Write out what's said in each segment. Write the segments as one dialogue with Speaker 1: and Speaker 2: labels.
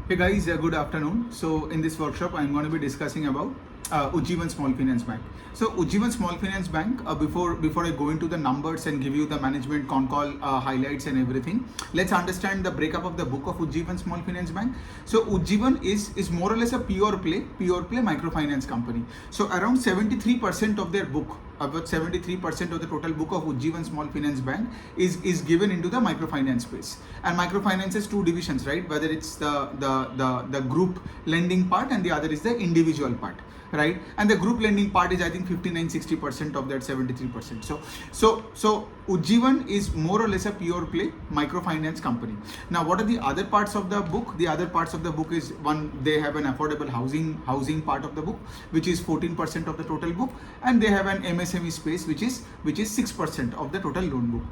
Speaker 1: Hey guys, good afternoon. So in this workshop, I'm going to be discussing about Ujjivan Small Finance Bank. So Ujjivan Small Finance Bank. Before I go into the numbers and give you the management con call highlights and everything, let's understand the breakup of the book of Ujjivan Small Finance Bank. So Ujjivan is more or less a pure play microfinance company. So around 73% of their book, about 73% of the total book of Ujjivan Small Finance Bank is given into the microfinance space. And microfinance has two divisions, right? Whether it's the group lending part and the other is the individual part, right? And the group lending part is I think 59-60% of that 73%. So Ujjivan is more or less a pure play microfinance company. Now what are the other parts of the book? The other parts of the book is, one, they have an affordable housing part of the book, which is 14% of the total book, and they have an MSME space which is 6% of the total loan book.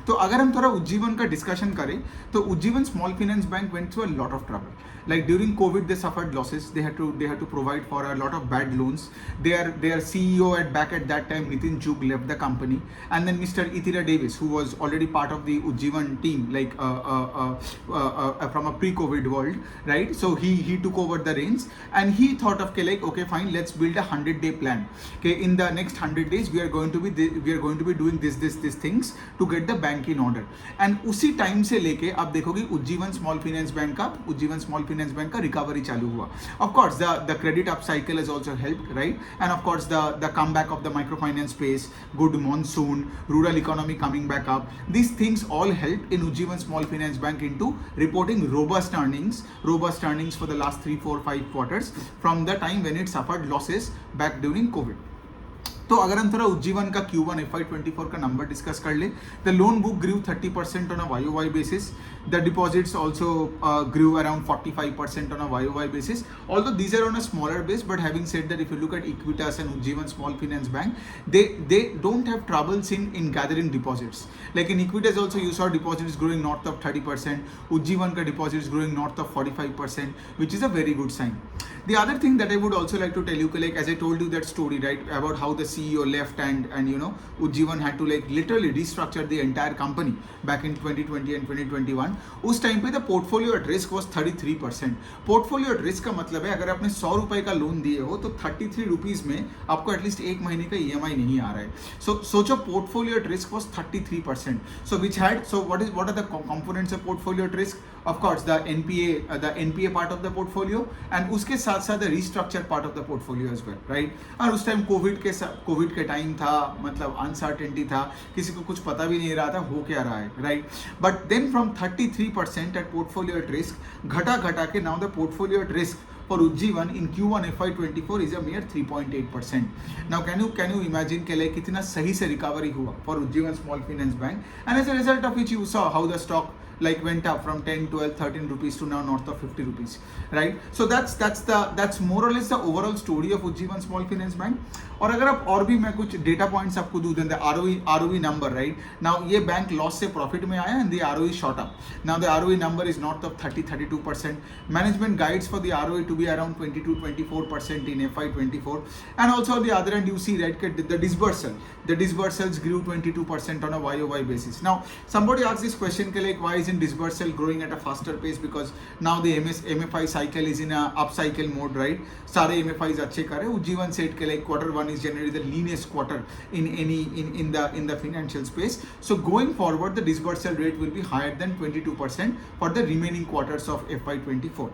Speaker 1: तो अगर हम थोड़ा उज्जीवन का discussion करें तो Ujjivan small finance bank went through a lot of trouble. Like during COVID, they suffered losses. They had to provide for a lot of bad loans. Their CEO back at that time, Nitin Chugh, left the company, and then Mr. Ithira Davis, who was already part of the Ujjivan team, like from a pre-COVID world, right? So he took over the reins, and he thought of like, okay, fine, let's build a 100-day plan. Okay, in the next 100 days, we are going to be doing these things to get the bank in order. And उसी time से लेके आप देखोगे Ujjivan small finance bank का recovery चालू हुआ. Of course the credit up cycle has also helped, right? And of course the come back of the micro finance space, good monsoon, rural economy coming back up, these things all helped in Ujjivan Small Finance Bank into reporting robust earnings for the last 3, 4, 5 quarters from the time when it suffered losses back during COVID. तो अगर हम थोड़ा उज्जीवन का Q1 FY24 का number discuss कर ले, the loan book grew 30% on a YOY basis. The deposits also grew around 45% on a YOY basis. Although these are on a smaller base, but having said that, if you look at Equitas and Ujjivan Small Finance Bank, they don't have troubles in gathering deposits. Like in Equitas also, you saw deposits growing north of 30%. Ujjivan ka deposits growing north of 45%, which is a very good sign. The other thing that I would also like to tell you, like as I told you that story, right, about how the CEO left and you know Ujjivan had to like literally restructure the entire company back in 2020 and 2021. उस time पे the portfolio at risk was 33%. Portfolio at risk का मतलब है अगर आपने 100 रुपए का loan दिए हो तो 33 रुपीज में आपको एटलीस्ट एक महीने का EMI नहीं आ रहा है. सो सोचो portfolio at risk was 33%. So which had, so what are the components of portfolio at risk? Of course the NPA part of the portfolio, and उसके साथ साथ the restructure part of the portfolio as well, right? और उस time Covid के time था, मतलब uncertainty था, किसी को कुछ पता भी नहीं रहा था हो क्या रहा है, right? But then from 33% at portfolio at risk घटा के now the portfolio at risk for Ujjivan in Q1 FY24 is a mere 3.8%. Now can you imagine कि like कितना सही से रिकवरी हुआ for Ujjivan Small Finance Bank, and as a result of which you saw how the stock like went up from 10, 12, 13 rupees to now north of 50 rupees, right? So that's more or less the overall story of Ujjivan Small Finance Bank. और अगर आप और भी मैं कुछ data points आपको दूं, दें ROE नंबर, राइट? नाउ ये बैंक लॉस से प्रॉफिट में आया and the ROE shot up. Now the ROE number is north of 32%. Management guides for the ROE to be around 22-24% in FY24. And also on the other end you see, right, the disbursals grew 22% on a YOY basis. Now somebody asked this question like why isn't disbursal growing at a faster pace? Because now the MFI cycle is in a upcycle mode, right? सारे MFIs अच्छे कर रहे हैं. Ujjivan said के like Q1 is generally the leanest quarter in the financial space. So going forward, the disbursal rate will be higher than 22% for the remaining quarters of FY24.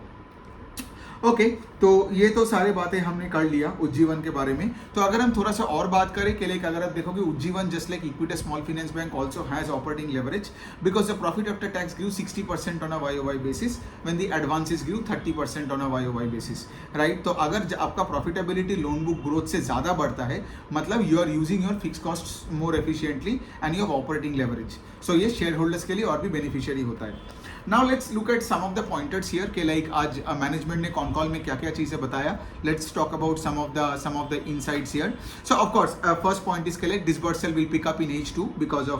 Speaker 1: Okay, तो ये तो सारी बातें हमने कर लिया उज्जीवन के बारे में. तो अगर हम थोड़ा सा और बात करें कि लाइक अगर आप देखोगे Ujjivan just like equity small finance bank also has operating leverage because the profit after tax grew 60% on a YOY basis when the advances grew 30% on a YOY basis, right? तो अगर आपका प्रॉफिटेबिलिटी लोन बुक ग्रोथ से ज़्यादा बढ़ता है मतलब you are using your fix cost more efficiently and you have operating leverage. So ये share holders के लिए और भी बेनिफिशियरी होता है. Now let's look at some of the pointers here के लाइक आज मैनेजमेंट ने कॉन कॉल में क्या क्या चीज़ें बताया. Let's talk about some of the insights here. So of course first point is के like disbursal will pick up in H2 because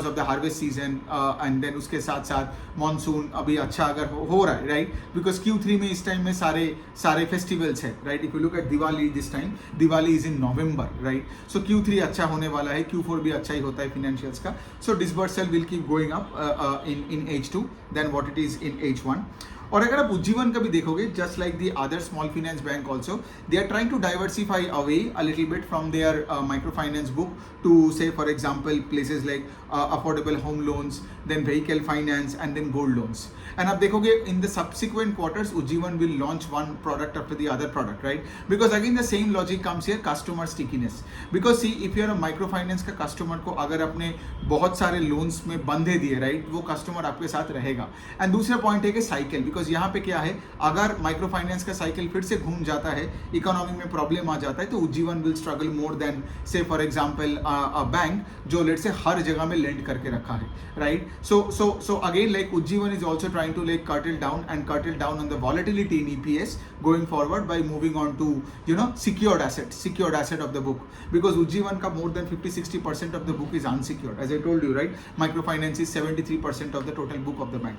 Speaker 1: of the harvest season and then उसके साथ साथ मॉनसून अभी अच्छा अगर हो रहा है, राइट? बिकॉज Q3 में इस टाइम में सारे फेस्टिवल्स है, right? If you look at Diwali this time, Diwali is in November, right? So Q3 अच्छा होने वाला है, Q4 भी अच्छा ही होता है फिनेंशियल्स का. So disbursal will keep going up in H2 than what it is in H1. और अगर आप उज्जीवन का भी देखोगे, just like the other small finance bank also, they are trying to diversify away a little bit from their micro finance book to say for example places like affordable home loans, then vehicle finance and then gold loans. And आप देखोगे in the subsequent quarters Ujjivan will launch one product after the other product, right? Because again the same logic comes here, customer stickiness. Because see, if you are a microfinance का customer को अगर अपने बहुत सारे loans में बंधे दिए, right, वो customer आपके साथ रहेगा. And दूसरा point है कि cycle, because यहाँ पे क्या है, अगर microfinance का cycle फिर से घूम जाता है, economy में problem आ जाता है, तो Ujjivan will struggle more than say for example a bank जो let's say हर जगह में lend करके रखा है, right? So again like Ujjivan is also trying to like curtail down on the volatility in EPS going forward by moving on to secured asset of the book, because Ujjivan ka more than 50-60% of the book is unsecured, as I told you, right? Microfinance is 73% of the total book of the bank.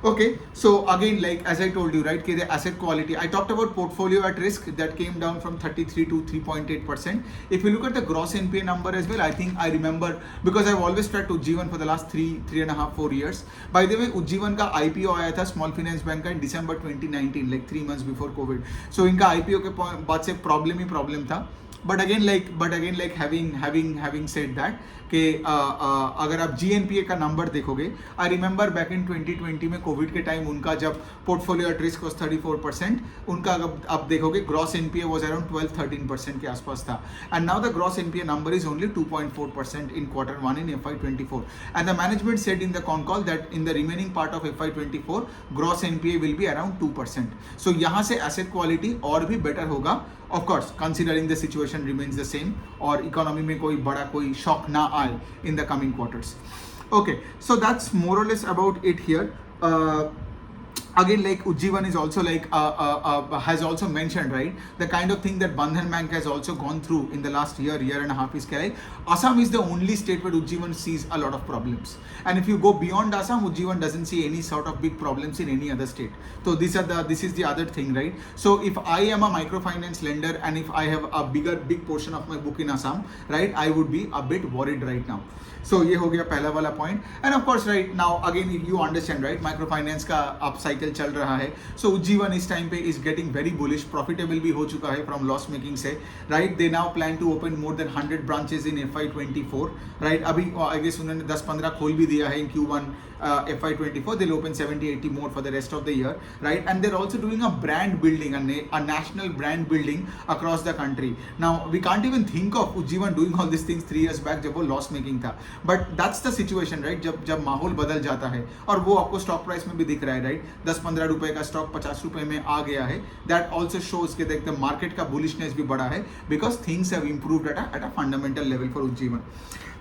Speaker 1: Okay, so again like as I told you, right, the asset quality, I talked about portfolio at risk that came down from 33 to 3.8%. If you look at the gross NPA number as well, I think I remember, because I've always tracked Ujjivan for the last 3.5-4 years. By the way, Ujjivan का IPO आया था small finance bank का in December 2019, like 3 months before COVID. So इनका IPO के बाद से problem था. But again like having said that कि अगर आप GNPA का नंबर देखोगे, आई रिमेंबर बैक इन 2020 में कोविड के टाइम उनका जब पोर्टफोलियो एट रिस्क वॉज 34%, उनका आप देखोगे ग्रॉस NPA वॉज अराउंड 12-13% के आसपास था. And now the gross NPA number is only 2.4% in Q1 in FY24. And the management said in the con call that in the remaining part of FY24 gross NPA will be around 2%. So यहाँ से asset quality और भी better होगा, of course considering the situation remains the same और economy में कोई बड़ा कोई शॉक ना आए in the coming quarters. Okay, so that's more or less about it here. Again like Ujjivan is also like has also mentioned, right, the kind of thing that Bandhan Bank has also gone through in the last year and a half is like Assam is the only state where Ujjivan sees a lot of problems, and if you go beyond Assam, Ujjivan doesn't see any sort of big problems in any other state. So this is the other thing, right? So if I am a microfinance lender and if I have a big portion of my book in Assam, right, I would be a bit worried right now. So ये हो गया पहला वाला point. And of course right now again you understand, right, microfinance का up cycle चल रहा है. So Ujjivan इस टाइम पे is getting very bullish, profitable भी हो चुका है फ्रॉम लॉस मेकिंग से, right. They now plan to open more than 100 branches in FY24, right. अभी आई गेस उन्होंने 10-15 खोल भी दिया है इन Q1 FY24. They'll open 70-80 more for the rest of the year, right? And they're also doing a brand building, a national brand building across the country. Now we can't even think of Ujjivan doing all these things 3 years back जब वो loss making था. But that's the situation, right, जब माहौल बदल जाता है, और वो आपको स्टॉक प्राइस में भी दिख रहा है, राइट. 10-15 रुपए का स्टॉक 50 रुपए में आ गया है. दैट ऑल्सो शोज के द मार्केट का बुलिशनेस भी बढ़ा है, because things have improved at a fundamental level for Ujjivan.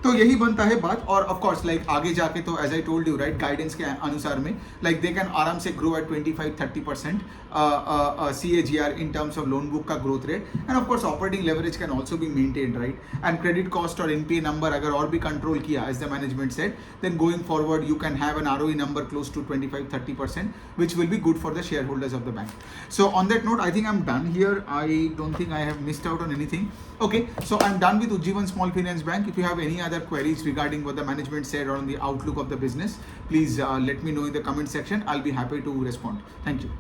Speaker 1: तो यही बनता है बात. और ऑफ कोर्स लाइक आगे जाके तो as I told you, right, guidance के अनुसार में लाइक दे कैन आराम से grow at 25-30% CAGR in terms of loan book का growth rate. And of course operating leverage can also be maintain, right. And credit cost और NPA number अगर और भी कंट्रोल किया as the management said, then going forward you can have an ROE number close to 25-30%, which will be good for the share holders of the bank. So on that note I think I am done here. I don't think I have missed out on anything. Okay, so I'm done with Ujjivan Small Finance Bank. If you have any other queries regarding what the management said or on the outlook of the business, please let me know in the comment section. I'll be happy to respond. Thank you.